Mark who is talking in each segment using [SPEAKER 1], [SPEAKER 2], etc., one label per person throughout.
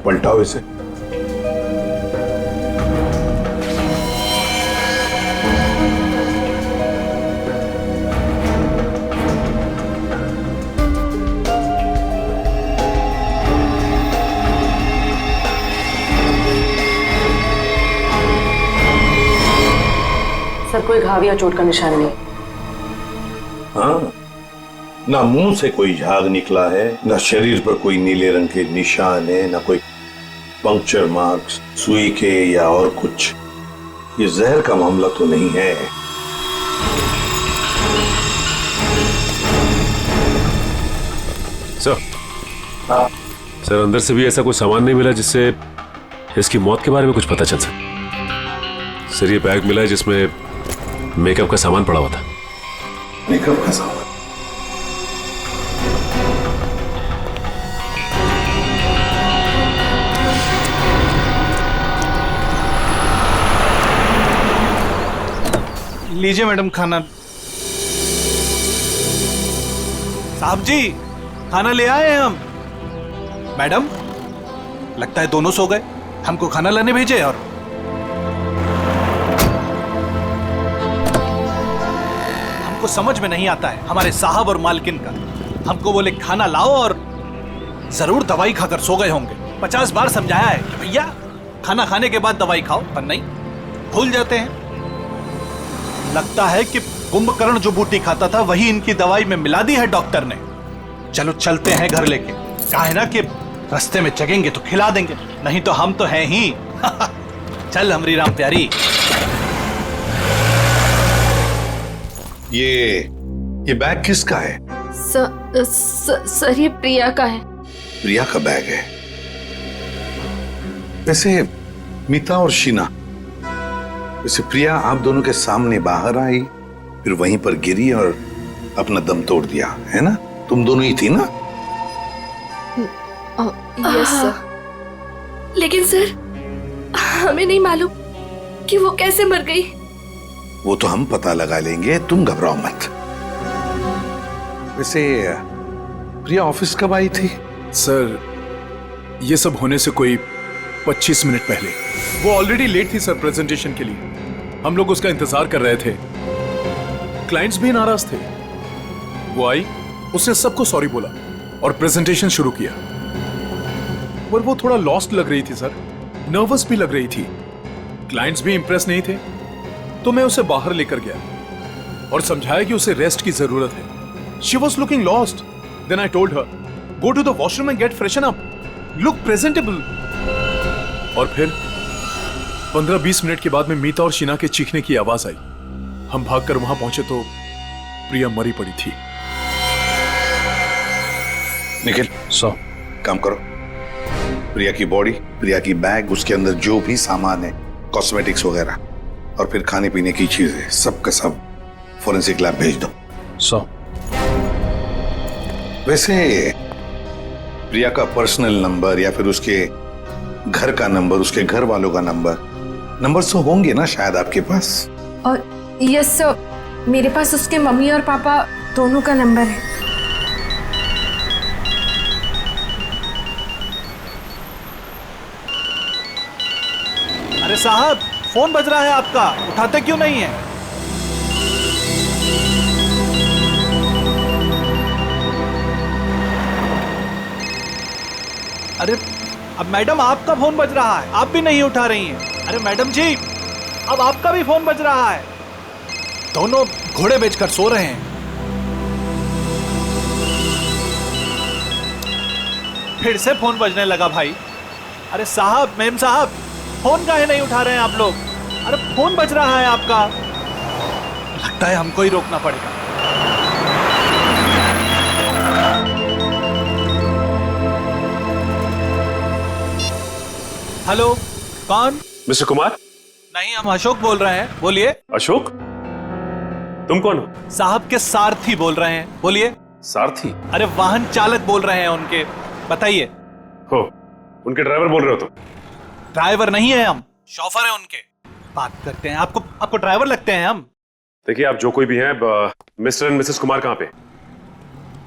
[SPEAKER 1] पलटाओ इसे।
[SPEAKER 2] सर, कोई घाव या चोट का निशान नहीं।
[SPEAKER 1] हाँ, ना मुंह से कोई झाग निकला है, ना शरीर पर कोई नीले रंग के निशान है, ना कोई पंक्चर मार्क्स सुई के या और कुछ। ये जहर का मामला तो नहीं है।
[SPEAKER 3] सर, सर अंदर से भी ऐसा कोई सामान नहीं मिला जिससे इसकी मौत के बारे में कुछ पता चल सके। सर, ये बैग मिला है जिसमें मेकअप का सामान पड़ा हुआ था।
[SPEAKER 1] मेकअप का सामान?
[SPEAKER 4] लीजिए मैडम खाना। साहब जी, खाना ले आए हैं हम। मैडम, लगता है दोनों सो गए, हमको खाना लाने भेजे। और हमको समझ में नहीं आता है हमारे साहब और मालकिन का। हमको बोले खाना लाओ और जरूर दवाई खाकर सो गए होंगे। 50 बार समझाया है कि भैया खाना खाने के बाद दवाई खाओ, पर नहीं, भूल जाते हैं। लगता है कि कुंभकर्ण जो बूटी खाता था वही इनकी दवाई में मिला दी है डॉक्टर ने। चलो चलते हैं घर लेके। कहा है ना कि रास्ते में जगेंगे तो खिला देंगे, नहीं तो हम तो हैं ही। चल हमरी राम प्यारी।
[SPEAKER 1] ये बैग किसका है?
[SPEAKER 5] सर ये प्रिया का है।
[SPEAKER 1] प्रिया का बैग है? वैसे मीता और शीना, वैसे प्रिया आप दोनों के सामने बाहर आई, फिर वहीं पर गिरी और अपना दम तोड़ दिया, है ना? तुम दोनों ही थी ना?
[SPEAKER 5] Yes sir. लेकिन सर, हमें नहीं मालूम कि वो कैसे मर गई।
[SPEAKER 1] वो तो हम पता लगा लेंगे, तुम घबराओ मत। वैसे प्रिया ऑफिस कब आई थी?
[SPEAKER 6] सर, ये सब होने से कोई 25 मिनट पहले। वो ऑलरेडी लेट थी सर प्रेजेंटेशन के लिए। हम लोग उसका इंतजार कर रहे थे। क्लाइंट्स भी नाराज थे। वो आई, उसने सबको सॉरी बोला और प्रेजेंटेशन शुरू किया। पर वो थोड़ा लॉस्ट लग रही थी सर, नर्वस भी लग रही थी। क्लाइंट्स भी इंप्रेस नहीं थे, तो मैं उसे बाहर लेकर गया और समझाया कि उसे रेस्ट की जरूरत है। She was looking lost. Then I told her, go to the washroom and get freshen up. Look presentable. और फिर 15-20 मिनट के बाद में मीता और शीना के चीखने की आवाज आई। हम भागकर वहां पहुंचे तो प्रिया मरी पड़ी थी।
[SPEAKER 1] निखिल, काम करो। प्रिया की बॉडी, प्रिया की बैग, उसके अंदर जो भी सामान है, कॉस्मेटिक्स वगैरह और फिर खाने पीने की चीजें, सब का सब फोरेंसिक लैब भेज दो। वैसे प्रिया का पर्सनल नंबर या फिर उसके घर का नंबर, उसके घर वालों का नंबर तो होंगे ना शायद आपके पास?
[SPEAKER 5] और यस सर, मेरे पास उसके मम्मी और पापा दोनों का नंबर है।
[SPEAKER 4] अरे साहब, फोन बज रहा है आपका, उठाते क्यों नहीं है? अरे अब मैडम आपका फोन बज रहा है, आप भी नहीं उठा रही हैं। अरे मैडम जी, अब आपका भी फोन बज रहा है। दोनों घोड़े बेचकर सो रहे हैं। फिर से फोन बजने लगा भाई। अरे साहब, मेम साहब, फोन काहे नहीं उठा रहे हैं आप लोग? अरे फोन बज रहा है आपका। लगता है हमको ही रोकना पड़ेगा। हेलो, कौन?
[SPEAKER 3] मिस्टर कुमार?
[SPEAKER 4] नहीं, हम अशोक बोल रहे हैं, बोलिए।
[SPEAKER 3] अशोक? तुम कौन हो?
[SPEAKER 4] साहब के सारथी बोल रहे हैं, बोलिए।
[SPEAKER 3] सारथी?
[SPEAKER 4] अरे वाहन चालक बोल रहे हैं उनके, बताइए।
[SPEAKER 3] हो, उनके ड्राइवर बोल रहे हो तुम?
[SPEAKER 4] ड्राइवर नहीं है हम, शॉफर है उनके। बात करते हैं, आपको ड्राइवर लगते हैं हम।
[SPEAKER 3] देखिए, आप जो कोई भी हैं, मिस्टर एंड मिसेस कुमार कहाँ पे?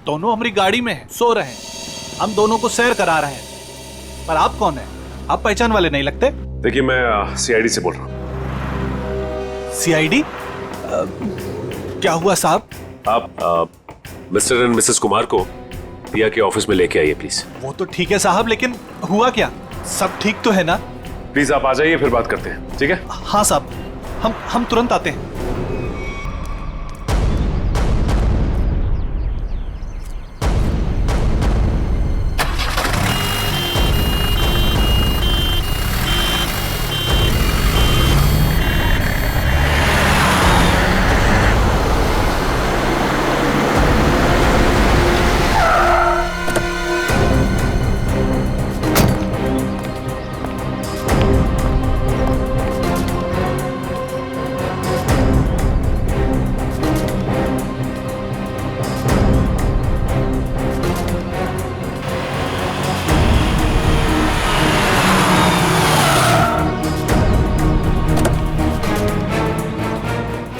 [SPEAKER 4] दोनों हमारी गाड़ी में हैं, सो रहे हैं। हम दोनों को सैर करा रहे हैं। पर आप कौन है? आप पहचान वाले नहीं लगते।
[SPEAKER 3] देखिए, मैं सीआईडी से बोल रहा हूँ।
[SPEAKER 4] सीआईडी? क्या हुआ साहब?
[SPEAKER 3] आप मिस्टर एंड मिसेस कुमार को पिया के ऑफिस में लेके आइए प्लीज।
[SPEAKER 4] वो तो ठीक है साहब, लेकिन हुआ क्या? सब ठीक तो है ना?
[SPEAKER 3] प्लीज आप आ जाइए, फिर बात करते हैं, ठीक है?
[SPEAKER 4] हाँ साहब, हम तुरंत आते हैं।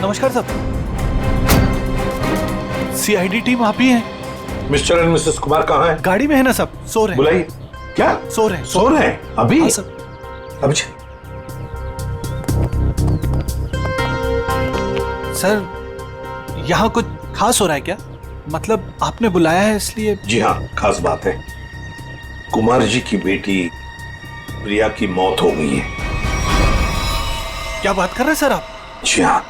[SPEAKER 4] नमस्कार साहब, सीआईडी टीम आप ही हैं?
[SPEAKER 1] मिस्टर एंड मिसेस कुमार कहाँ हैं?
[SPEAKER 4] गाड़ी में है ना सब, सो रहे हैं।
[SPEAKER 1] बुलाइए। क्या?
[SPEAKER 4] सो रहे हैं।
[SPEAKER 1] सो रहे हैं अभी?
[SPEAKER 4] हाँ सर।
[SPEAKER 1] अभी
[SPEAKER 4] सर, यहाँ कुछ खास हो रहा है क्या? मतलब आपने बुलाया है इसलिए?
[SPEAKER 1] जी हाँ, खास बात है। कुमार जी की बेटी प्रिया की मौत हो गई है।
[SPEAKER 4] क्या बात कर रहे हैं सर आप?
[SPEAKER 1] जी हाँ।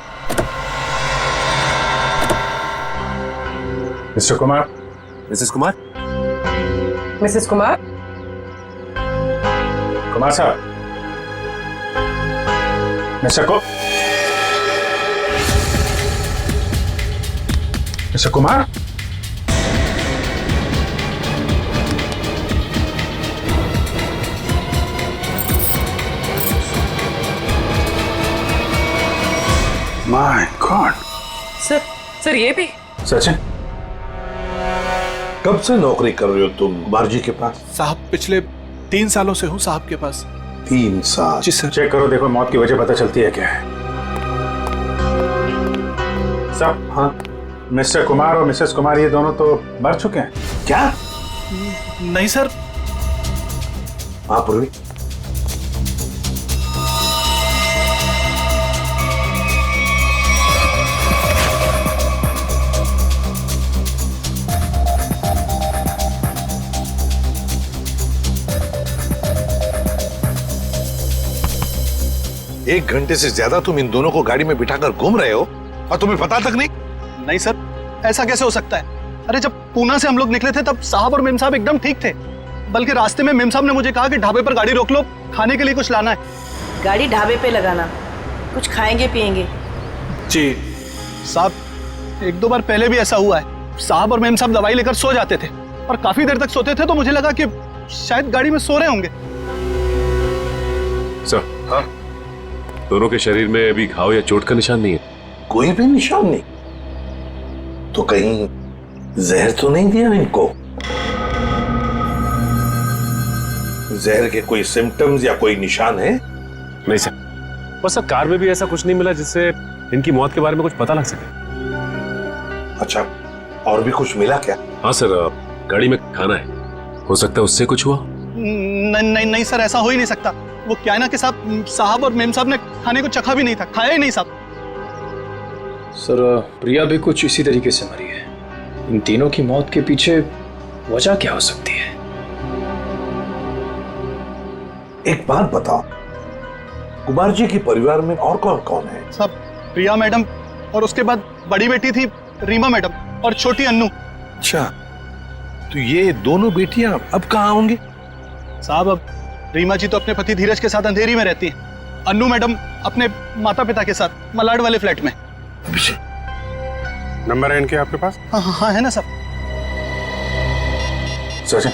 [SPEAKER 3] Mr Kumar, Mrs Kumar,
[SPEAKER 2] Mrs Kumar,
[SPEAKER 3] Kumar साहब, Mr Kumar,
[SPEAKER 6] my God.
[SPEAKER 2] Sir ये भी?
[SPEAKER 3] सचिन,
[SPEAKER 1] कब से नौकरी कर रहे हो तुम कुमार जी के पास?
[SPEAKER 4] साहब पिछले 3 सालों से हूँ साहब के पास।
[SPEAKER 1] 3 साल?
[SPEAKER 4] जी सर।
[SPEAKER 7] चेक करो, देखो मौत की वजह पता चलती है क्या है। सब
[SPEAKER 1] हाँ।
[SPEAKER 7] मिस्टर कुमार और मिसेस कुमार ये दोनों तो मर चुके हैं।
[SPEAKER 1] क्या?
[SPEAKER 4] नहीं सर।
[SPEAKER 1] हाँ पूर्वी, एक घंटे से ज्यादा तुम इन दोनों को गाड़ी में बिठाकर घूम रहे हो और तुम्हें पता तक नहीं?
[SPEAKER 4] नहीं सर, ऐसा कैसे हो सकता है? अरे जब पूना से हम लोग निकले थे तब साहब और मेम साहब एकदम ठीक थे। बल्कि रास्ते में मेम साहब ने मुझे कहा कि ढाबे पर गाड़ी रोक लो, खाने के लिए कुछ लाना है।
[SPEAKER 8] गाड़ी ढाबे पे लगाना, कुछ खाएंगे पिएंगे।
[SPEAKER 4] जी साहब, 1-2 बार पहले भी ऐसा हुआ है। साहब और मेम साहब दवाई लेकर सो जाते थे और काफी देर तक सोते थे, तो मुझे लगा कि शायद गाड़ी में सो रहे होंगे।
[SPEAKER 3] सर, हाँ, दोनों के शरीर में अभी घाव या चोट का निशान नहीं है।
[SPEAKER 1] कोई भी निशान नहीं? तो कहीं जहर तो नहीं दिया इनको? जहर के कोई सिम्टम्स या कोई निशान है?
[SPEAKER 3] नहीं सर, बस सर कार में भी ऐसा कुछ नहीं मिला जिससे इनकी मौत के बारे में कुछ पता लग सके।
[SPEAKER 1] अच्छा, और भी कुछ मिला क्या?
[SPEAKER 3] हाँ सर, गाड़ी में खाना है, हो सकता है उससे कुछ हुआ।
[SPEAKER 4] नहीं सर, ऐसा हो ही नहीं सकता। वो क्या है ना कि साहब और मेम साहब ने खाने को चखा भी नहीं था, खाया ही नहीं साहब।
[SPEAKER 9] सर, प्रिया भी कुछ इसी तरीके से मरी है। इन तीनों की मौत के पीछे वजह क्या हो सकती है?
[SPEAKER 1] एक बात बताओ, कुमार जी के परिवार में और कौन कौन है?
[SPEAKER 4] साहब, प्रिया मैडम और उसके बाद बड़ी बेटी थी रीमा मैडम और छोटी अन्नू।
[SPEAKER 1] अच्छा, तो ये दोनों बेटियां अब कहाँ होंगी?
[SPEAKER 4] साहब, अब रीमा जी तो अपने पति धीरज के साथ अंधेरी में रहती हैं। अन्नू मैडम अपने माता पिता के साथ मलाड वाले फ्लैट में।
[SPEAKER 7] नंबर है इनके आपके पास?
[SPEAKER 4] हाँ है ना सर।
[SPEAKER 7] सचिन,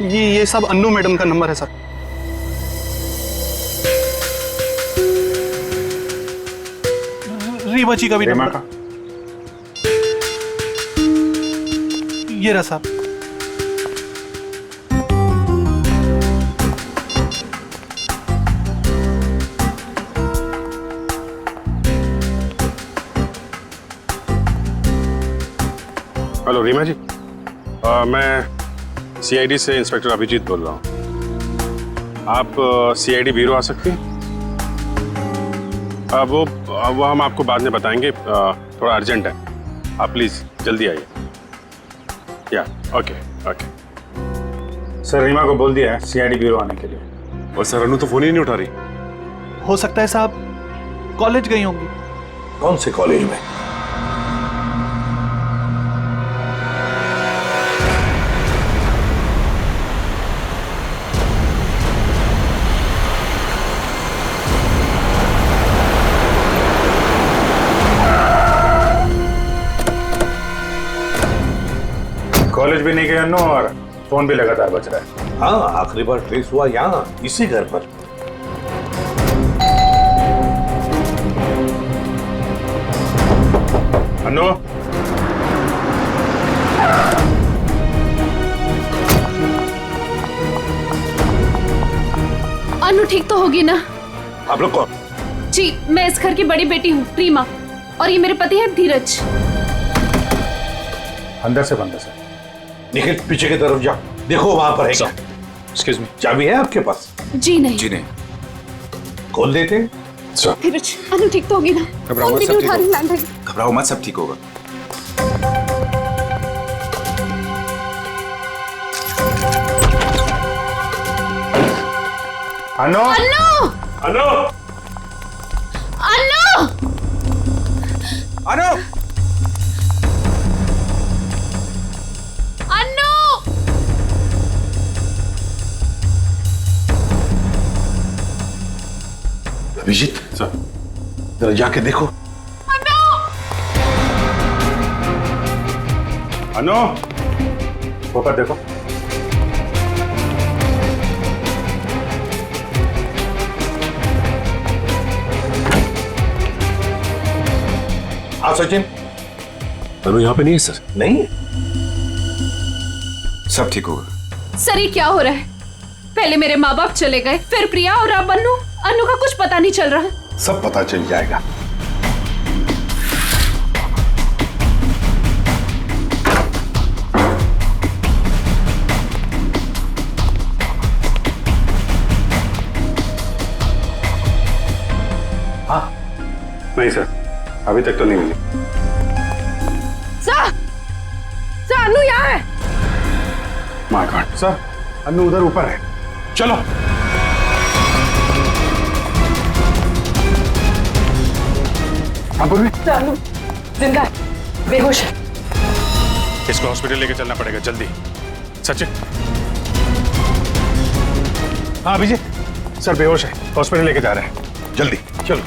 [SPEAKER 4] ये सब अन्नू मैडम का नंबर है सर। रीमा जी का भी
[SPEAKER 7] रीमा
[SPEAKER 4] नंबर।
[SPEAKER 7] का?
[SPEAKER 4] ये रहा साहब।
[SPEAKER 7] हेलो रीमा जी, मैं सीआईडी से इंस्पेक्टर अभिजीत बोल रहा हूँ।
[SPEAKER 10] आप सीआईडी ब्यूरो आ सकती हैं? वो हम आपको बाद में बताएंगे, थोड़ा अर्जेंट है। आप प्लीज जल्दी आइए। या ओके ओके।
[SPEAKER 7] सर रीमा को बोल दिया है सीआईडी ब्यूरो आने के लिए।
[SPEAKER 3] और सर अनु तो फोन ही नहीं उठा रही।
[SPEAKER 4] हो सकता है साहब कॉलेज गई होंगी।
[SPEAKER 1] कौन से कॉलेज में?
[SPEAKER 7] कॉलेज भी नहीं गए अन्नू और फोन भी लगातार बज रहा है।
[SPEAKER 1] हाँ, आखिरी बार ट्रेस हुआ यहाँ, इसी घर पर।
[SPEAKER 7] अन्नू,
[SPEAKER 5] अनु ठीक तो होगी ना?
[SPEAKER 1] आप लोग कौन?
[SPEAKER 5] जी, मैं इस घर की बड़ी बेटी हूँ रीमा, और ये मेरे पति है धीरज।
[SPEAKER 7] अंदर से बंद है सर।
[SPEAKER 1] निखिल पीछे की तरफ जाओ, देखो वहां पर है क्या।
[SPEAKER 6] Excuse me.
[SPEAKER 1] चाबी है आपके पास?
[SPEAKER 5] जी नहीं।
[SPEAKER 6] जी नहीं।
[SPEAKER 1] खोल देते।
[SPEAKER 5] धीरज, अनु ठीक तो होगी ना?
[SPEAKER 6] घबराओ मत,
[SPEAKER 5] फोन भी
[SPEAKER 6] सब
[SPEAKER 5] नहीं
[SPEAKER 6] ठीक
[SPEAKER 5] उठा रही,
[SPEAKER 6] होगा।
[SPEAKER 5] लैंड है।
[SPEAKER 6] घबराओ मत, सब ठीक होगा।
[SPEAKER 7] अन्नू,
[SPEAKER 5] अनु!
[SPEAKER 7] अन्नू,
[SPEAKER 5] अनु!
[SPEAKER 6] अनु!
[SPEAKER 5] अनु!
[SPEAKER 1] अभिजीत
[SPEAKER 3] सर
[SPEAKER 1] जरा जाके देखो।
[SPEAKER 7] अन्नू, ऊपर देखो।
[SPEAKER 1] हाँ सचिन।
[SPEAKER 3] अनु यहाँ पे नहीं है सर।
[SPEAKER 1] नहीं,
[SPEAKER 6] सब ठीक होगा।
[SPEAKER 5] सर ये क्या हो रहा है? पहले मेरे माँ बाप चले गए, फिर प्रिया और अब अनु। अनु का कुछ पता नहीं चल रहा।
[SPEAKER 1] सब पता चल जाएगा। हाँ,
[SPEAKER 7] नहीं सर, अभी तक तो नहीं मिली।
[SPEAKER 5] सर, सर अनु यहाँ है।
[SPEAKER 7] माय गॉड सर, अन्नू उधर ऊपर है।
[SPEAKER 1] चलो।
[SPEAKER 7] हाँ पूर्वी।
[SPEAKER 2] अनु जिंदा है, बेहोश है।
[SPEAKER 10] इसको हॉस्पिटल लेके चलना पड़ेगा जल्दी। सचिन।
[SPEAKER 7] हाँ अभिजीत, सर बेहोश है, हॉस्पिटल लेके जा रहे हैं।
[SPEAKER 1] जल्दी चलो।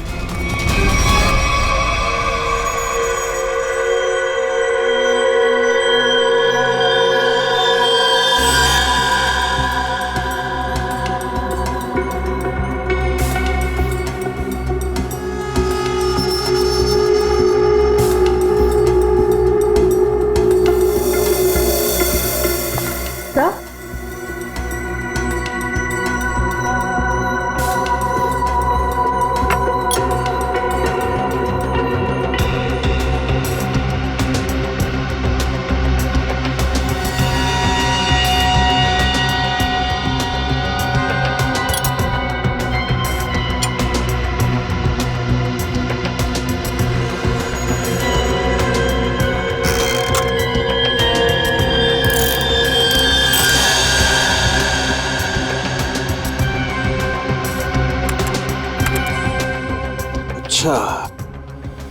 [SPEAKER 11] अच्छा,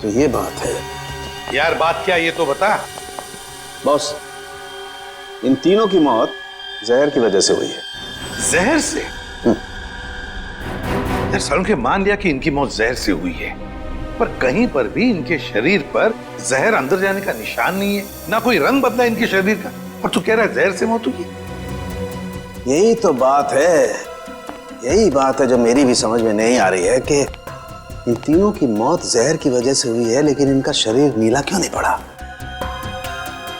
[SPEAKER 11] तो ये बात है।
[SPEAKER 1] यार बात क्या, ये तो बता।
[SPEAKER 11] बॉस, इन तीनों की मौत जहर की वजह से हुई है।
[SPEAKER 1] जहर से? यार सालों के मान लिया कि इनकी मौत जहर से हुई है, पर कहीं पर भी इनके शरीर पर जहर अंदर जाने का निशान नहीं है, ना कोई रंग बदला इनके शरीर का, और तू कह रहा है जहर से मौत हुई है।
[SPEAKER 11] यही तो बात है, यही बात है जो मेरी भी समझ में नहीं आ रही है कि इन तीनों की मौत जहर की वजह से हुई है, लेकिन इनका शरीर नीला क्यों नहीं पड़ा?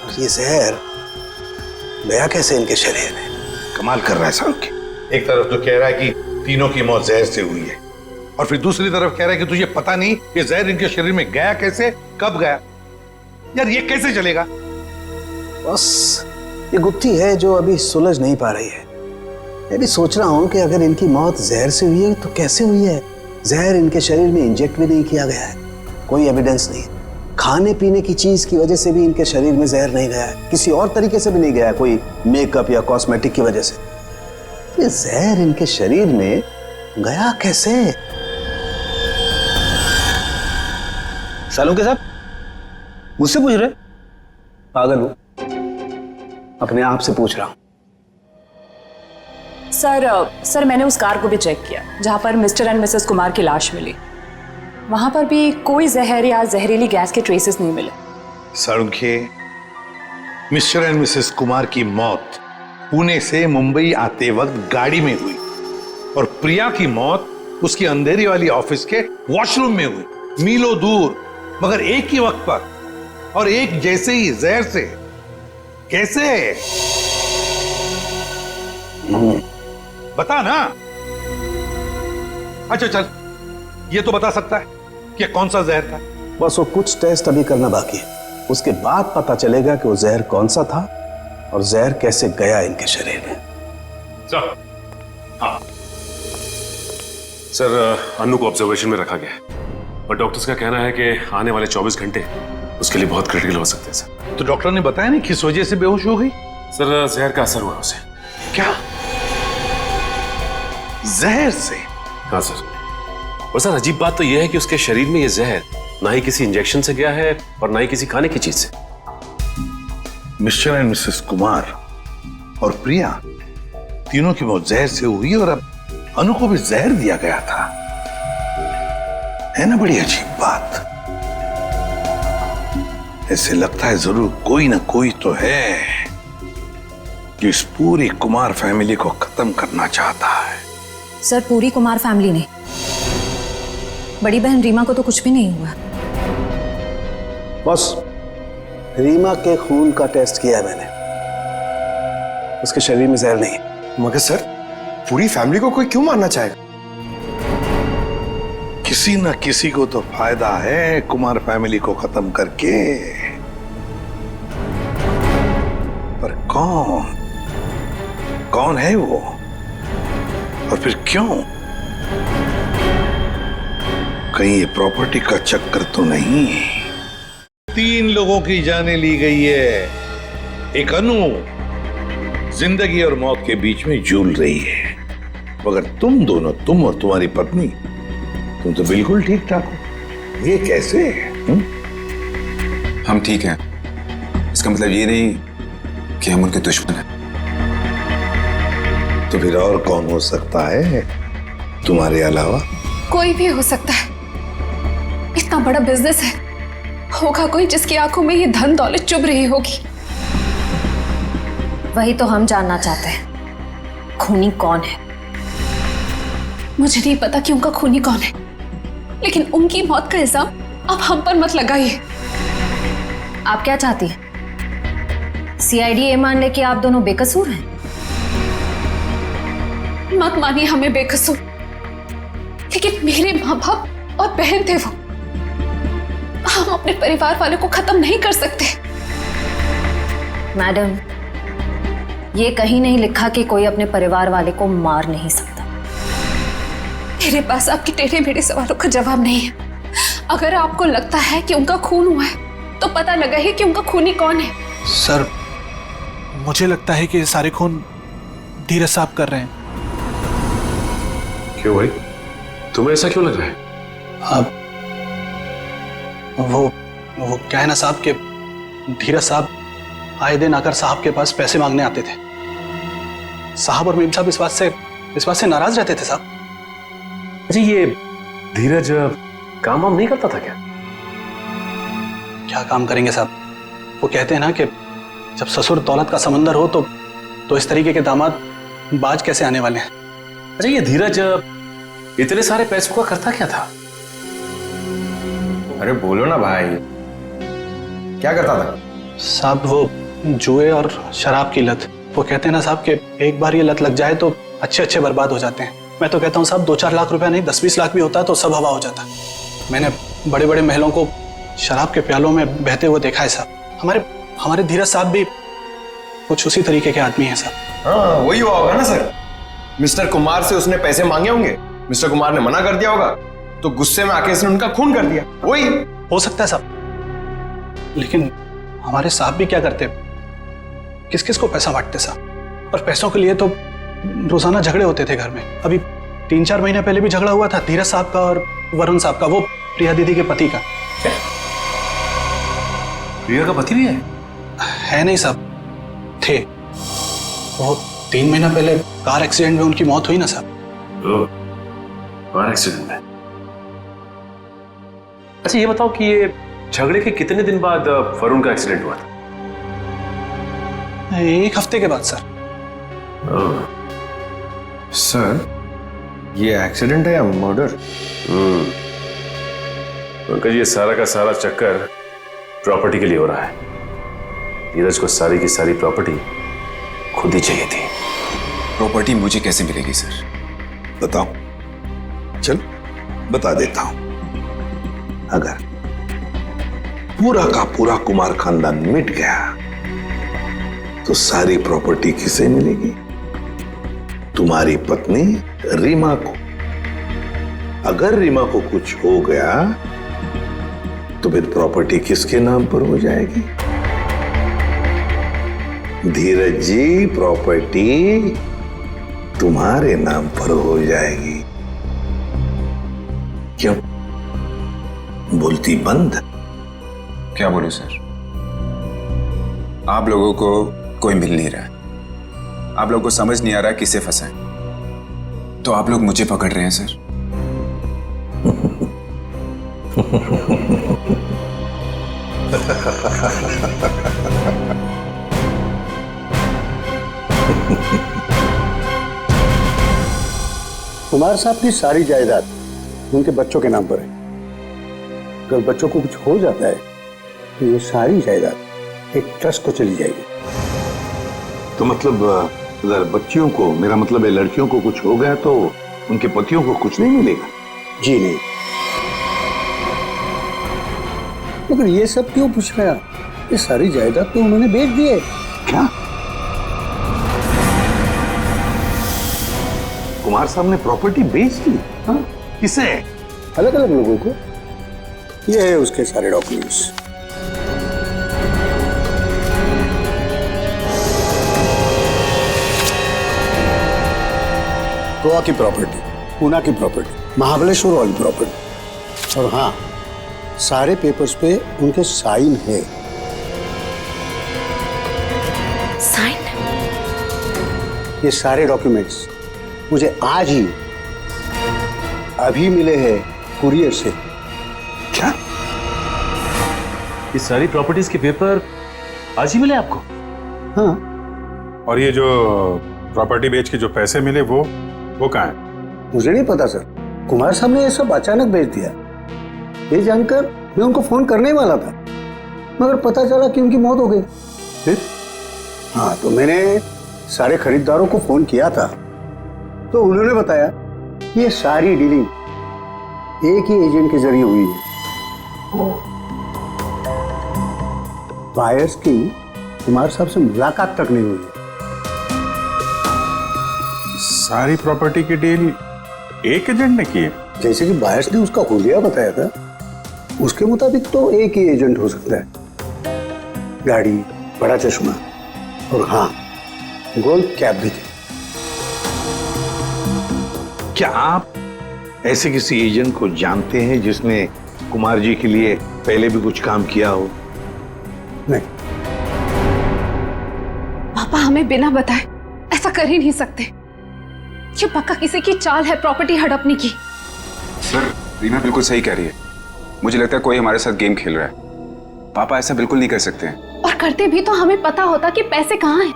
[SPEAKER 11] और ये जहर गया कैसे इनके शरीर में?
[SPEAKER 1] कमाल कर रहा है साहब के। एक तरफ तो कह रहा है कि तीनों की मौत जहर से हुई है, और फिर दूसरी तरफ कह रहा है कि तुझे पता नहीं ये जहर इनके शरीर में गया कैसे, कब गया। यार ये कैसे चलेगा?
[SPEAKER 11] बस ये गुत्थी है जो अभी सुलझ नहीं पा रही है। मैं भी सोच रहा हूँ कि अगर इनकी मौत जहर से हुई है तो कैसे हुई है। जहर इनके शरीर में इंजेक्ट भी नहीं किया गया है, कोई एविडेंस नहीं। खाने पीने की चीज की वजह से भी इनके शरीर में जहर नहीं गया है, किसी और तरीके से भी नहीं गया, कोई मेकअप या कॉस्मेटिक की वजह से। ये जहर इनके शरीर में गया कैसे?
[SPEAKER 12] सालुंके साहब मुझसे पूछ रहे?
[SPEAKER 11] पागल हो, अपने आप से पूछ रहा हूं।
[SPEAKER 2] सर मैंने उस कार को भी चेक किया जहां पर मिस्टर एंड मिसेस कुमार की लाश मिली। वहां पर भी कोई जहर या जहरीली गैस के ट्रेसेस नहीं मिले।
[SPEAKER 1] Salunkhe, mister and Mrs Kumar की मौत पुणे से मुंबई आते वक्त गाड़ी में हुई और प्रिया की मौत उसकी अंधेरी वाली ऑफिस के वॉशरूम में हुई, मीलों दूर, मगर एक ही वक्त पर और एक जैसे ही जहर से। कैसे? बता ना। अच्छा चल, ये तो बता सकता है कि कौन सा जहर था।
[SPEAKER 11] बस वो कुछ टेस्ट अभी करना बाकी है, उसके बाद पता चलेगा कि वो जहर कौन सा था और जहर कैसे गया इनके शरीर में।
[SPEAKER 3] सर, हाँ सर, अनु को ऑब्जर्वेशन में रखा गया है और डॉक्टर्स का कहना है कि आने वाले 24 घंटे उसके लिए बहुत क्रिटिकल हो सकते हैं सर।
[SPEAKER 1] तो डॉक्टर ने बताया नहीं किस वजह से बेहोश हो गई?
[SPEAKER 3] सर, जहर का असर हुआ उसे।
[SPEAKER 1] क्या? जहर से?
[SPEAKER 3] हाँ सर। और सर अजीब बात तो यह है कि उसके शरीर में यह जहर ना ही किसी इंजेक्शन से गया है और ना ही किसी खाने की चीज से।
[SPEAKER 1] मिस्टर एंड मिसेस कुमार और प्रिया तीनों की मौत जहर से हुई और अब अनु को भी जहर दिया गया था। है ना बड़ी अजीब बात। ऐसे लगता है जरूर कोई ना कोई तो है जो इस पूरी कुमार फैमिली को खत्म करना चाहता है।
[SPEAKER 2] सर, पूरी कुमार फैमिली नहीं, बड़ी बहन रीमा को तो कुछ भी नहीं हुआ।
[SPEAKER 11] बस रीमा के खून का टेस्ट किया मैंने, उसके शरीर में जहर नहीं।
[SPEAKER 12] मगर सर, पूरी फैमिली को कोई क्यों मारना चाहेगा?
[SPEAKER 1] किसी न किसी को तो फायदा है कुमार फैमिली को खत्म करके, पर कौन है वो और फिर क्यों? कहीं ये प्रॉपर्टी का चक्कर तो नहीं? 3 लोगों की जानें ली गई है, एक अनु जिंदगी और मौत के बीच में झूल रही है, मगर तुम दोनों, तुम और तुम्हारी पत्नी, तुम तो बिल्कुल ठीक ठाक हो। ये कैसे?
[SPEAKER 13] हम ठीक हैं, इसका मतलब ये नहीं कि हम उनके दुश्मन हैं।
[SPEAKER 1] तो फिर और कौन हो सकता है तुम्हारे अलावा?
[SPEAKER 5] कोई भी हो सकता है, इतना बड़ा बिजनेस है, होगा कोई जिसकी आंखों में ये धन दौलत चुभ रही होगी।
[SPEAKER 2] वही तो हम जानना चाहते हैं, खूनी कौन है?
[SPEAKER 5] मुझे नहीं पता कि उनका खूनी कौन है, लेकिन उनकी मौत का इल्जाम अब हम पर मत लगाइए।
[SPEAKER 2] आप क्या चाहती हैं? सीआईडी ये मान ले कि आप दोनों बेकसूर हैं?
[SPEAKER 5] मत मानिए हमें बेकसूर, लेकिन मेरे माँ बाप और बहन थे वो। हम अपने परिवार वालों को खत्म नहीं कर सकते।
[SPEAKER 2] मैडम, ये कहीं नहीं लिखा कि कोई अपने परिवार वाले को मार नहीं सकता।
[SPEAKER 5] मेरे पास आपके टेढ़े मेढ़े सवालों का जवाब नहीं है। अगर आपको लगता है कि उनका खून हुआ है तो पता लगा है कि उनका खूनी कौन है।
[SPEAKER 4] सर, मुझे लगता है कि ये सारे खून धीरज साहब कर रहे हैं।
[SPEAKER 3] क्यों भाई, तुम्हें ऐसा क्यों लग रहा है?
[SPEAKER 12] आप वो क्या है ना साहब के धीरज साहब आए दिन आकर साहब के पास पैसे मांगने आते थे। साहब और मीम साहब इस बात से नाराज रहते थे साहब।
[SPEAKER 3] जी, ये धीरज काम वाम नहीं करता था क्या?
[SPEAKER 12] क्या काम करेंगे साहब? वो कहते हैं ना कि जब ससुर दौलत का समंदर हो तो इस तरीके के दामाद बाज कैसे आने वाले हैं।
[SPEAKER 3] अच्छा, ये धीरज इतने सारे पैसों का करता क्या था?
[SPEAKER 13] अरे बोलो ना भाई, क्या करता था?
[SPEAKER 12] साहब वो जुए और शराब की लत। वो कहते हैं ना साहब कि एक बार ये लत लग जाए तो अच्छे बर्बाद हो जाते हैं। मैं तो कहता हूँ साहब 2-4 लाख रुपया नहीं 10-20 लाख भी होता तो सब हवा हो जाता। मैंने बड़े बड़े महलों को शराब के प्यालों में बहते हुए देखा है साहब। हमारे धीरज साहब भी कुछ उसी तरीके के आदमी हैं साहब।
[SPEAKER 13] हाँ, वही हुआ होगा ना सर।
[SPEAKER 14] मिस्टर कुमार से उसने पैसे मांगे होंगे, मिस्टर कुमार ने मना कर दिया होगा, तो गुस्से में आके इसने उनका खून कर दिया। वही
[SPEAKER 12] हो सकता है साहब, लेकिन हमारे साहब भी क्या करते, किस किस को पैसा बांटते साहब, और पैसों के लिए तो रोजाना झगड़े होते थे घर में। अभी 3-4 महीने पहले भी झगड़ा हुआ था धीरज साहब का और वरुण साहब का, वो प्रिया दीदी के पति का।
[SPEAKER 6] प्रिया का पति भी
[SPEAKER 12] है नहीं साहब, थे। वो 3 महीना पहले कार एक्सीडेंट में उनकी मौत हुई ना साहब।
[SPEAKER 3] कार एक्सीडेंट में? अच्छा ये बताओ कि ये झगड़े के कितने दिन बाद वरुण का एक्सीडेंट हुआ था?
[SPEAKER 12] 1 हफ्ते के बाद सर।
[SPEAKER 14] सर ये एक्सीडेंट है या मर्डर?
[SPEAKER 3] पंकज ये सारा का सारा चक्कर प्रॉपर्टी के लिए हो रहा है। धीरज को सारी की सारी प्रॉपर्टी खुद ही चाहिए थी।
[SPEAKER 13] प्रॉपर्टी मुझे कैसे मिलेगी सर?
[SPEAKER 1] बताओ, चल बता देता हूं। अगर पूरा का पूरा कुमार खानदान मिट गया तो सारी प्रॉपर्टी किसे मिलेगी? तुम्हारी पत्नी रीमा को। अगर रीमा को कुछ हो गया तो फिर प्रॉपर्टी किसके नाम पर हो जाएगी? धीरज जी, प्रॉपर्टी तुम्हारे नाम पर हो जाएगी। क्यों बोलती बंद?
[SPEAKER 13] क्या बोलूं सर, आप लोगों को कोई मिल नहीं रहा है, आप लोगों को समझ नहीं आ रहा किसे फंसाएं, तो आप लोग मुझे पकड़ रहे हैं सर।
[SPEAKER 15] कुमार साहब की सारी जायदाद उनके बच्चों के नाम पर है। अगर बच्चों को कुछ हो जाता है तो ये सारी जायदाद एक ट्रस्ट को चली जाएगी।
[SPEAKER 1] तो मतलब अगर बच्चियों को, मेरा मतलब है लड़कियों को कुछ हो गया तो उनके पतियों को कुछ नहीं मिलेगा?
[SPEAKER 15] जी नहीं। मगर ये सब क्यों पूछ रहे हैं? ये सारी जायदाद तो उन्होंने बेच दी है।
[SPEAKER 1] क्या? कुमार साहब ने प्रॉपर्टी बेच दी? हाँ? किसे?
[SPEAKER 15] अलग अलग लोगों को। ये है उसके सारे डॉक्यूमेंट्स। गोवा की प्रॉपर्टी, पूना की प्रॉपर्टी, महाबलेश्वर वाली प्रॉपर्टी, और हाँ सारे पेपर्स पे उनके साइन है।
[SPEAKER 5] साइन?
[SPEAKER 15] ये सारे डॉक्यूमेंट्स मुझे आज ही अभी मिले हैं कुरियर से।
[SPEAKER 1] क्या?
[SPEAKER 3] ये सारी प्रॉपर्टीज के पेपर आज ही मिले आपको?
[SPEAKER 15] हाँ।
[SPEAKER 7] और ये जो प्रॉपर्टी बेच के जो पैसे मिले वो कहाँ है?
[SPEAKER 15] मुझे नहीं पता सर, कुमार साहब ने ये सब अचानक भेज दिया। ये जानकर मैं उनको फोन करने वाला था, मगर पता चला कि उनकी मौत हो गई। फिर हाँ, तो मैंने सारे खरीदारों को फोन किया था, तो उन्होंने बताया कि ये सारी डीलिंग एक ही एजेंट के जरिए हुई है। बायर्स की कुमार साहब से मुलाकात तक नहीं हुई है।
[SPEAKER 7] सारी प्रॉपर्टी की डील एक एजेंट ने की है?
[SPEAKER 15] जैसे कि बायर्स ने उसका हुलिया बताया था, उसके मुताबिक तो एक ही एजेंट हो सकता है। गाड़ी, बड़ा चश्मा और हाँ गोल्ड कैप भी थी।
[SPEAKER 1] क्या आप ऐसे किसी एजेंट को जानते हैं जिसने कुमार जी के लिए पहले भी कुछ काम किया हो?
[SPEAKER 15] नहीं।
[SPEAKER 5] पापा हमें बिना बताए ऐसा कर ही नहीं सकते। ये पक्का किसी की चाल है प्रॉपर्टी हड़पने की।
[SPEAKER 13] सर रीना बिल्कुल सही कह रही है, मुझे लगता है कोई हमारे साथ गेम खेल रहा है। पापा ऐसा बिल्कुल नहीं कर सकते हैं।
[SPEAKER 5] और करते भी तो हमें पता होता कि पैसे कहाँ हैं।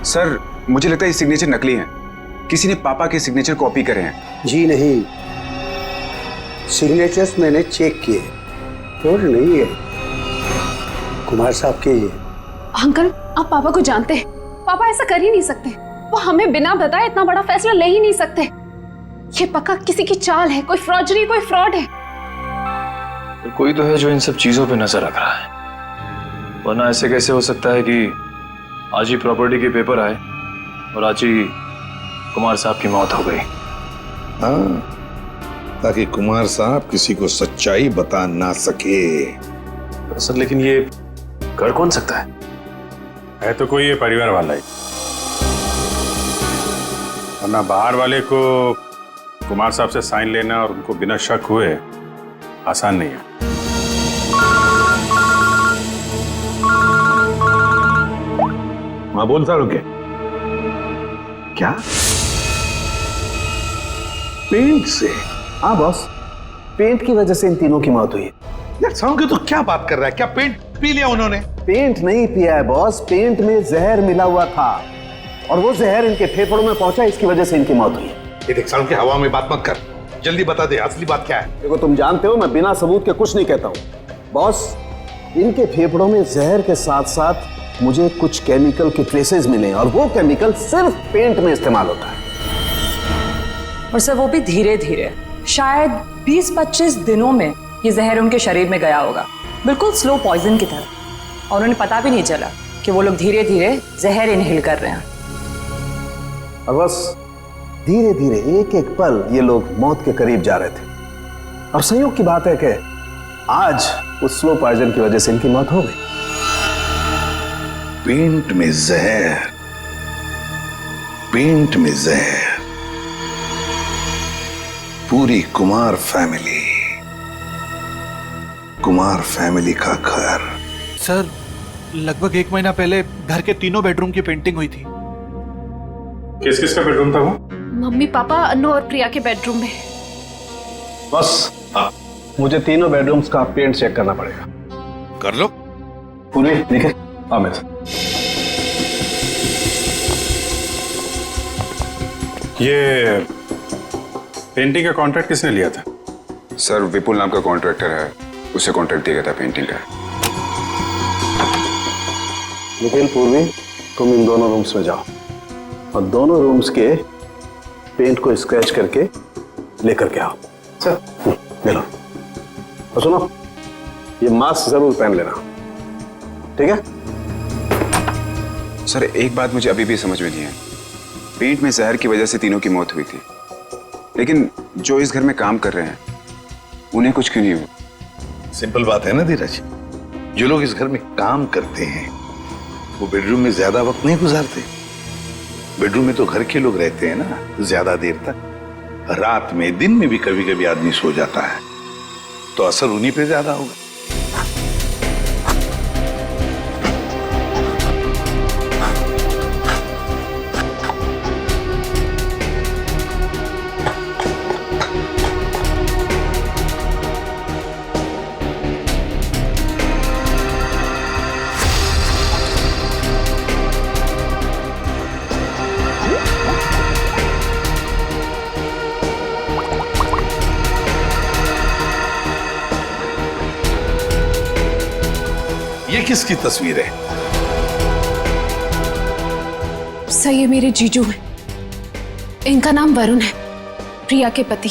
[SPEAKER 13] सर मुझे लगता है ये सिग्नेचर नकली हैं, किसी ने पापा के सिग्नेचर कॉपी करे हैं।
[SPEAKER 15] जी नहीं, सिग्नेचर्स मैंने चेक किए और नहीं है कुमार साहब के ये।
[SPEAKER 5] अंकल आप पापा को जानते हैं, पापा ऐसा कर ही नहीं सकते। वो हमें बिना बताए इतना बड़ा फैसला ले ही नहीं सकते। ये पक्का किसी की चाल है, कोई फ्रॉडरी, कोई फ्रॉड है।
[SPEAKER 9] कोई तो है जो इन सब चीजों पे नजर रख रहा है, वरना ऐसे कैसे हो सकता है कि आज ही प्रॉपर्टी के पेपर आए और आज ही कुमार साहब की मौत हो गई।
[SPEAKER 1] हाँ, ताकि कुमार साहब किसी को सच्चाई बता ना सके।
[SPEAKER 3] सर लेकिन ये कर कौन सकता
[SPEAKER 7] है तो कोई ये परिवार वाला ही, वरना बाहर वाले को कुमार साहब से साइन लेना और उनको बिना शक हुए आसान नहीं है।
[SPEAKER 1] मां बोल सा रुके क्या?
[SPEAKER 11] पेंट से? हाँ बॉस, पेंट की वजह से इन तीनों की मौत हुई है।
[SPEAKER 1] यार साउंड तो क्या बात कर रहा है? क्या पेंट पी लिया उन्होंने?
[SPEAKER 11] पेंट नहीं पिया है बॉस, पेंट में जहर मिला हुआ था और वो जहर इनके फेफड़ों में पहुंचा, इसकी वजह से इनकी मौत हुई है।
[SPEAKER 1] ये देख साउंड की हवा में बात मत कर, जल्दी बता दे असली बात क्या है।
[SPEAKER 11] देखो तुम जानते हो मैं बिना सबूत के कुछ नहीं कहता हूँ। बॉस, इनके फेफड़ों में जहर के साथ साथ मुझे कुछ केमिकल के ट्रेसेस मिले और वो केमिकल सिर्फ पेंट में इस्तेमाल होता है।
[SPEAKER 2] और सर वो भी धीरे धीरे, शायद 20-25 दिनों में ये जहर उनके शरीर में गया होगा, बिल्कुल स्लो पॉइजन की तरह, और उन्हें पता भी नहीं चला कि वो लोग धीरे धीरे जहर इनहेल कर रहे हैं।
[SPEAKER 11] और बस धीरे धीरे एक एक पल ये लोग मौत के करीब जा रहे थे और संयोग की बात है कि आज उस स्लो पॉइजन की वजह से इनकी मौत हो गई।
[SPEAKER 1] पेंट में जहर, पेंट में जहर, पूरी कुमार फैमिली का घर।
[SPEAKER 4] सर लगभग 1 महीना पहले घर के तीनों बेडरूम की पेंटिंग हुई थी।
[SPEAKER 7] किस किस का बेडरूम था वो?
[SPEAKER 5] मम्मी पापा अनु और प्रिया के बेडरूम में।
[SPEAKER 11] बस मुझे तीनों बेडरूम्स का पेंट चेक करना पड़ेगा।
[SPEAKER 1] कर लो।
[SPEAKER 11] पूरे लिखे अमित।
[SPEAKER 7] ये पेंटिंग का कॉन्ट्रैक्ट किसने लिया था?
[SPEAKER 13] सर विपुल नाम का कॉन्ट्रैक्टर है, उसे कॉन्ट्रैक्ट दिया गया था पेंटिंग का।
[SPEAKER 11] निखिल, पूर्वी, तुम इन दोनों रूम्स में जाओ और दोनों रूम्स के पेंट को स्क्रैच करके लेकर के आओ। सर ले लो। और सुनो, ये मास्क जरूर पहन लेना, ठीक है?
[SPEAKER 13] सर एक बात मुझे अभी भी समझ में नहीं है, पेंट में जहर की वजह से तीनों की मौत हुई थी, लेकिन जो इस घर में काम कर रहे हैं उन्हें कुछ क्यों नहीं हुआ?
[SPEAKER 1] सिंपल बात है ना धीरज, जो लोग इस घर में काम करते हैं वो बेडरूम में ज्यादा वक्त नहीं गुजारते। बेडरूम में तो घर के लोग रहते हैं ना ज्यादा देर तक। रात में, दिन में भी कभी कभी आदमी सो जाता है, तो असर उन्हीं पे ज्यादा होगा। ये किसकी तस्वीर है?
[SPEAKER 5] सर ये मेरे जीजू हैं, इनका नाम वरुण है, प्रिया के पति।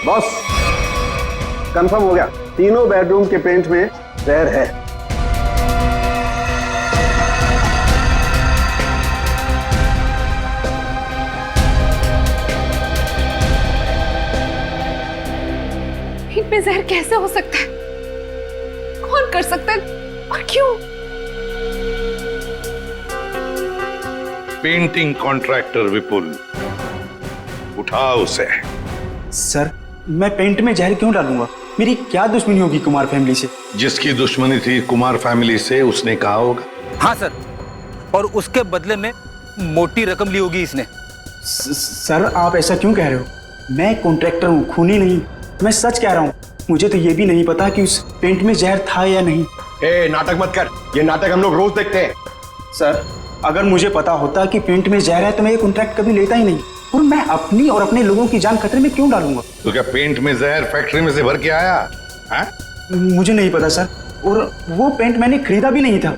[SPEAKER 11] बॉस, कंफर्म हो गया, तीनों बेडरूम के पेंट में जहर है।
[SPEAKER 5] इनमें जहर कैसे हो सकता है? कौन कर सकता है और क्यों?
[SPEAKER 1] पेंटिंग कॉन्ट्रैक्टर विपुल, उठाओ उसे।
[SPEAKER 12] सर मैं पेंट में जहर क्यों डालूंगा? मेरी क्या दुश्मनी होगी कुमार फैमिली से?
[SPEAKER 1] जिसकी दुश्मनी थी कुमार फैमिली से उसने कहा होगा।
[SPEAKER 16] हाँ सर, और उसके बदले में मोटी रकम ली होगी इसने।
[SPEAKER 12] सर आप ऐसा क्यों कह रहे हो? मैं कॉन्ट्रैक्टर हूँ, खूनी नहीं। मैं सच कह रहा हूँ, मुझे तो ये भी नहीं पता कि उस पेंट में जहर था या नहीं।
[SPEAKER 14] नाटक मत कर, ये नाटक हम लोग रोज देखते हैं।
[SPEAKER 12] सर अगर मुझे पता होता कि पेंट में जहर है तो मैं ये कॉन्ट्रैक्ट कभी लेता ही नहीं, और मैं अपनी और अपने लोगों की जान खतरे में क्यों डालूंगा?
[SPEAKER 1] तो क्या पेंट में जहर फैक्ट्री में से भर के आया है?
[SPEAKER 12] मुझे नहीं पता सर, और वो पेंट मैंने खरीदा भी नहीं था।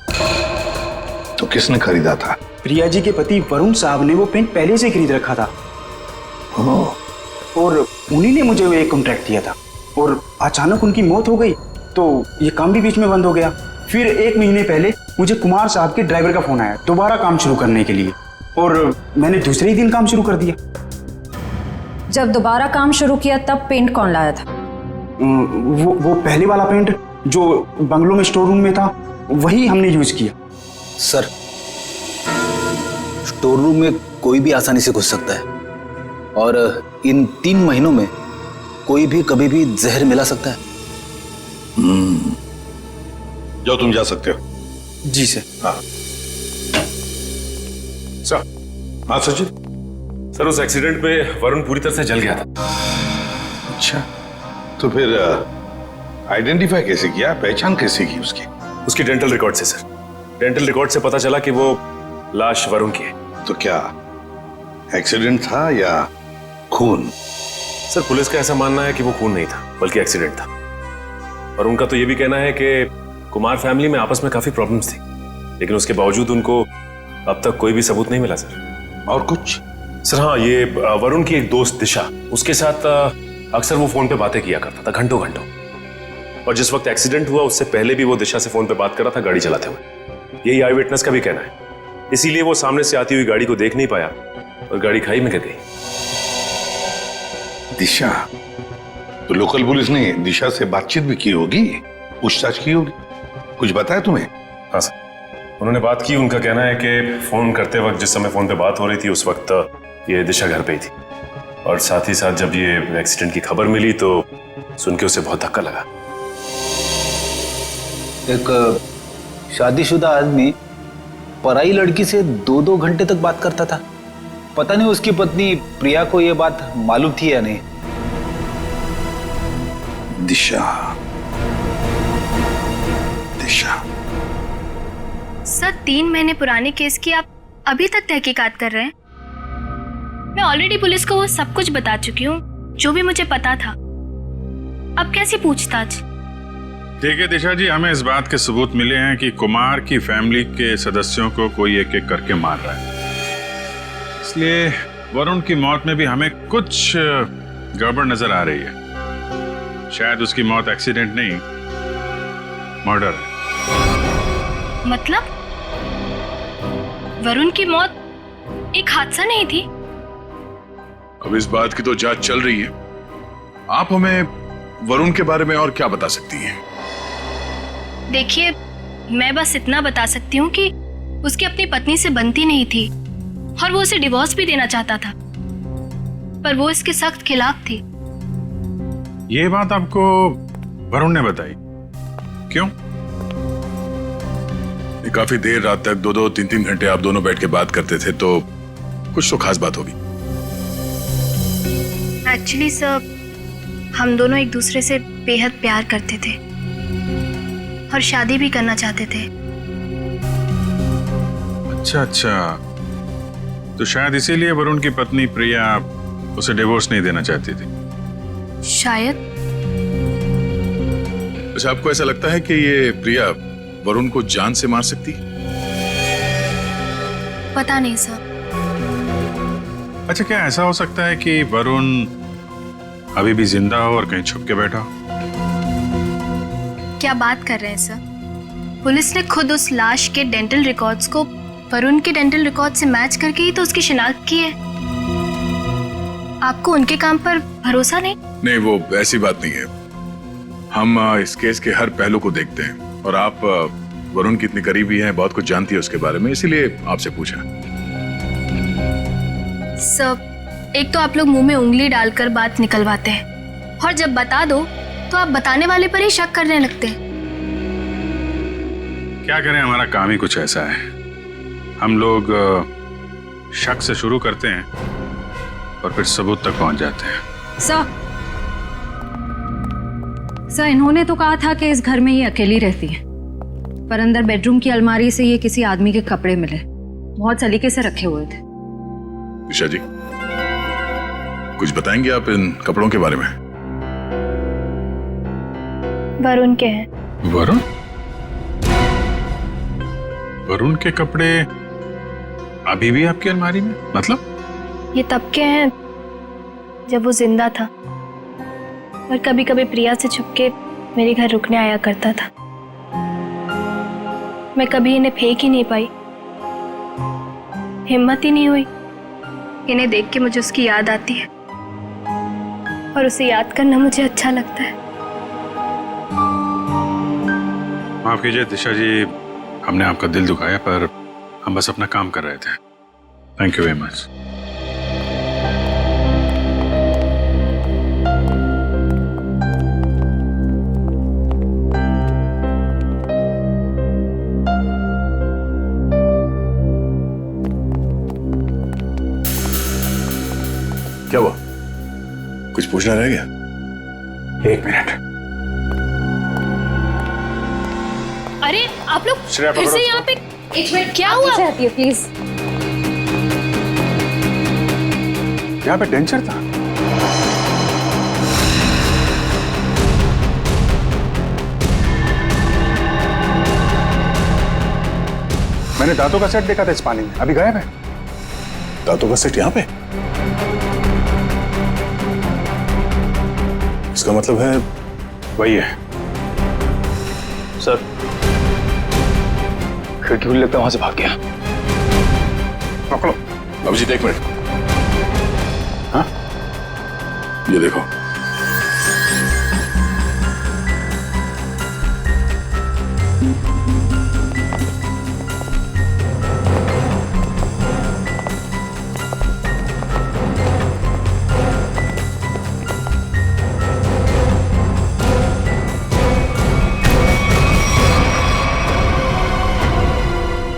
[SPEAKER 1] तो किसने खरीदा था?
[SPEAKER 17] प्रिया जी के पति वरुण साहब ने वो पेंट पहले से खरीद रखा था और उन्हीं ने मुझे वो एक कॉन्ट्रैक्ट दिया था। और अचानक उनकी मौत हो गई तो ये काम भी बीच में बंद हो गया। फिर 1 महीने पहले मुझे कुमार साहब के ड्राइवर का फोन आया दोबारा काम शुरू करने के लिए, और मैंने दूसरे ही दिन काम शुरू कर दिया।
[SPEAKER 2] जब दोबारा काम शुरू किया तब पेंट कौन लाया था?
[SPEAKER 17] वो पहले वाला पेंट जो बंगलों में स्टोर रूम में था वही हमने यूज किया।
[SPEAKER 12] सर, स्टोर रूम में कोई भी आसानी से घुस सकता है और इन 3 महीनों में कोई भी कभी भी जहर मिला सकता है।
[SPEAKER 1] जाओ, तुम जा सकते हो।
[SPEAKER 17] जी सर।
[SPEAKER 1] हाँ
[SPEAKER 3] सर।
[SPEAKER 1] हाँ सचिन।
[SPEAKER 3] सर, उस एक्सीडेंट में वरुण पूरी तरह से जल गया था।
[SPEAKER 1] अच्छा, तो फिर आइडेंटिफाई कैसे किया, पहचान कैसे की उसकी?
[SPEAKER 3] उसकी डेंटल रिकॉर्ड से सर। डेंटल रिकॉर्ड से पता चला कि वो लाश वरुण की है।
[SPEAKER 1] तो क्या एक्सीडेंट था या खून?
[SPEAKER 3] सर, पुलिस का ऐसा मानना है कि वो खून नहीं था बल्कि एक्सीडेंट था। और उनका तो ये भी कहना है कि कुमार फैमिली में आपस में काफी प्रॉब्लम्स थी, लेकिन उसके बावजूद उनको अब तक कोई भी सबूत नहीं मिला सर।
[SPEAKER 1] और कुछ?
[SPEAKER 3] सर हाँ, ये वरुण की एक दोस्त दिशा, उसके साथ अक्सर वो फोन पे बातें किया करता था घंटों घंटों। और जिस वक्त एक्सीडेंट हुआ उससे पहले भी वो दिशा से फोन पे बात कर रहा था गाड़ी चलाते हुए। यही आई विटनेस का भी कहना है। इसीलिए वो सामने से आती हुई गाड़ी को देख नहीं पाया और गाड़ी खाई में गिर गई।
[SPEAKER 1] दिशा? तो लोकल पुलिस ने दिशा से बातचीत भी की होगी, पूछताछ की होगी, कुछ बताया तुम्हें?
[SPEAKER 3] हाँ सर, उन्होंने बात की। उनका कहना है कि फोन करते वक्त जिस समय फोन पे बात हो रही थी उस वक्त ये दिशा घर पे ही थी, और साथ ही साथ जब ये एक्सीडेंट की खबर मिली तो सुन के उसे बहुत धक्का लगा।
[SPEAKER 12] एक शादीशुदा आदमी पराई लड़की से 2-2 घंटे तक बात करता था। पता नहीं उसकी पत्नी प्रिया को यह बात मालूम थी या नहीं।
[SPEAKER 1] दिशा, दिशा।
[SPEAKER 18] सर, 3 महीने पुराने केस की आप अभी तक तहकीकात कर रहे हैं? मैं ऑलरेडी पुलिस को वो सब कुछ बता चुकी हूँ जो भी मुझे पता था। अब कैसी पूछताछ?
[SPEAKER 7] ठीक है दिशा जी, हमें इस बात के सबूत मिले हैं कि कुमार की फैमिली के सदस्यों को कोई एक एक करके मार रहा है। इसलिए वरुण की मौत में भी हमें कुछ गड़बड़ नजर आ रही है। शायद उसकी मौत एक्सीडेंट नहीं, मर्डर है।
[SPEAKER 18] मतलब वरुण की मौत एक हादसा नहीं थी?
[SPEAKER 6] अब इस बात की तो जांच चल रही है। आप हमें वरुण के बारे में और क्या बता सकती हैं?
[SPEAKER 18] देखिए, मैं बस इतना बता सकती हूँ कि उसकी अपनी पत्नी से बनती नहीं थी और वो उसे डिवोर्स भी देना चाहता था, पर वो इसके सख्त खिलाफ थी।
[SPEAKER 7] ये बात आपको वरुण ने बताई? क्यों?
[SPEAKER 6] काफी देर रात तक 2-2, 3-3 घंटे आप दोनों बैठ के बात करते थे, तो कुछ तो खास बात होगी।
[SPEAKER 18] एक्चुअली सर, हम दोनों एक दूसरे से बेहद प्यार करते थे और शादी भी करना चाहते थे।
[SPEAKER 7] अच्छा अच्छा, तो शायद इसीलिए वरुण की पत्नी प्रिया उसे डिवोर्स नहीं देना चाहती थी।
[SPEAKER 18] शायद।
[SPEAKER 6] अच्छा, आपको ऐसा लगता है कि ये प्रिया वरुण को जान से मार सकती?
[SPEAKER 18] पता नहीं सर।
[SPEAKER 7] अच्छा, क्या ऐसा हो सकता है कि वरुण अभी भी जिंदा हो और कहीं छुप के बैठा हो?
[SPEAKER 18] क्या बात कर रहे हैं सर? पुलिस ने खुद उस लाश के डेंटल रिकॉर्ड्स को वरुण के डेंटल रिकॉर्ड से मैच करके ही तो उसकी शिनाख्त की है। आपको उनके काम पर भरोसा नहीं?
[SPEAKER 6] नहीं, वो ऐसी बात नहीं है। हम इस केस के हर पहलू को देखते हैं, और आप वरुण की इतनी करीबी हैं, बहुत कुछ जानती है उसके बारे में, इसीलिए आपसे पूछा।
[SPEAKER 18] सब, एक तो आप लोग मुंह में उंगली डालकर बात निकलवाते हैं, और जब बता दो तो आप बताने वाले पर ही शक करने लगते हैं।
[SPEAKER 7] क्या करें, हमारा काम ही कुछ ऐसा है। हम लोग शक से शुरू करते हैं और फिर सबूत तक पहुंच जाते हैं।
[SPEAKER 2] सर, इन्होंने तो कहा था कि इस घर में ये अकेली रहती है, पर अंदर बेडरूम की अलमारी से ये किसी आदमी के कपड़े मिले, बहुत सलीके से रखे हुए थे।
[SPEAKER 6] दिशा जी, कुछ बताएंगे आप इन कपड़ों के बारे में?
[SPEAKER 18] वरुण के हैं।
[SPEAKER 7] वरुण? वरुण के कपड़े अभी भी आपकी अलमारी में? मतलब
[SPEAKER 18] ये तब के हैं जब वो जिंदा था और कभी कभी प्रिया से छुपके मेरे घर रुकने आया करता था। मैं कभी इन्हें फेंक ही नहीं पाई, हिम्मत ही नहीं हुई। इन्हें देख के मुझे उसकी याद आती है और उसे याद करना मुझे अच्छा लगता है।
[SPEAKER 7] माफ कीजिए दिशा जी, हमने आपका दिल दुखाया, पर हम बस अपना काम कर रहे थे। Thank you very much.
[SPEAKER 6] क्या हुआ? कुछ पूछना रह गया?
[SPEAKER 17] एक मिनट।
[SPEAKER 18] अरे आप लोग
[SPEAKER 7] श्रेया,
[SPEAKER 18] फिर
[SPEAKER 7] पकड़ो
[SPEAKER 18] से
[SPEAKER 7] उसको।
[SPEAKER 18] यहाँ पे? एक मिनट, क्या हुआ?
[SPEAKER 2] प्लीज।
[SPEAKER 13] यहाँ पे डेंचर था। मैंने दांतों का सेट देखा था इस पानी में, अभी गायब है।
[SPEAKER 6] दांतों का सेट यहाँ पे? इसका मतलब है
[SPEAKER 13] वही है।
[SPEAKER 9] सर, खिड़की खुली लगता है, वहां से भाग गया।
[SPEAKER 6] पकड़ो। अभिजीत एक मिनट। हाँ, ये देखो।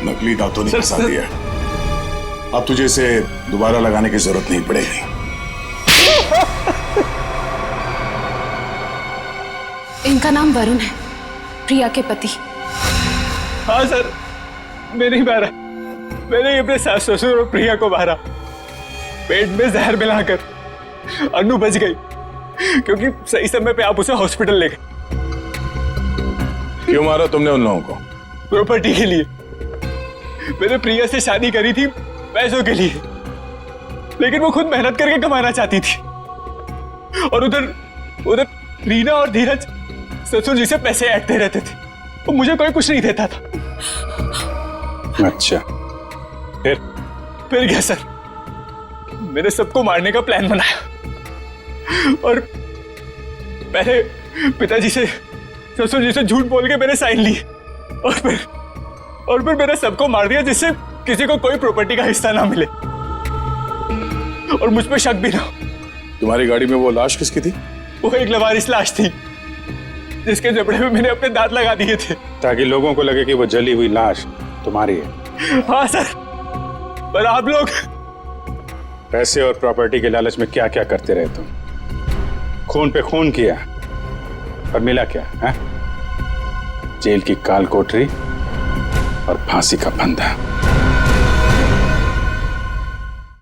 [SPEAKER 6] नकली दांतों ने फंसा दिया। अब तुझे इसे दोबारा लगाने की जरूरत नहीं पड़ेगी।
[SPEAKER 5] इनका नाम वरुण है, प्रिया के पति।
[SPEAKER 12] हाँ सर, मैं नहीं मारा। मैंने अपने सास ससुर और प्रिया को मारा, पेट में जहर मिलाकर। अनु बच गई क्योंकि सही समय पे आप उसे हॉस्पिटल ले गए।
[SPEAKER 6] क्यों मारा तुमने उन लोगों को?
[SPEAKER 12] प्रॉपर्टी के लिए। मैंने प्रिया से शादी करी थी पैसों के लिए, लेकिन वो खुद मेहनत करके कमाना चाहती थी। और उधर रीना और धीरज ससुर जी से पैसे ऐंठते रहते थे। वो मुझे कोई कुछ नहीं देता था।
[SPEAKER 13] अच्छा,
[SPEAKER 12] फिर क्या सर, मैंने सबको मारने का प्लान बनाया और पहले पिताजी से ससुर जी से झूठ बोल के मैंने साइन लिए और फिर मैंने सबको मार दिया जिससे किसी को कोई प्रॉपर्टी का हिस्सा ना मिले और मुझ पे शक भी ना हो।
[SPEAKER 6] तुम्हारी गाड़ी में वो लाश किसकी थी?
[SPEAKER 12] वो एक लवारिस लाश थी जिसके जबड़े में मैंने अपने दांत लगा दिए थे,
[SPEAKER 10] ताकि लोगों को लगे कि वो जली हुई लाश तुम्हारी है।
[SPEAKER 12] हाँ सर, पर आप लोग
[SPEAKER 10] पैसे और प्रॉपर्टी के लालच में क्या क्या करते रहे तुम। खून पे खून किया और मिला क्या है? जेल की काल कोठरी और फांसी का फंदा।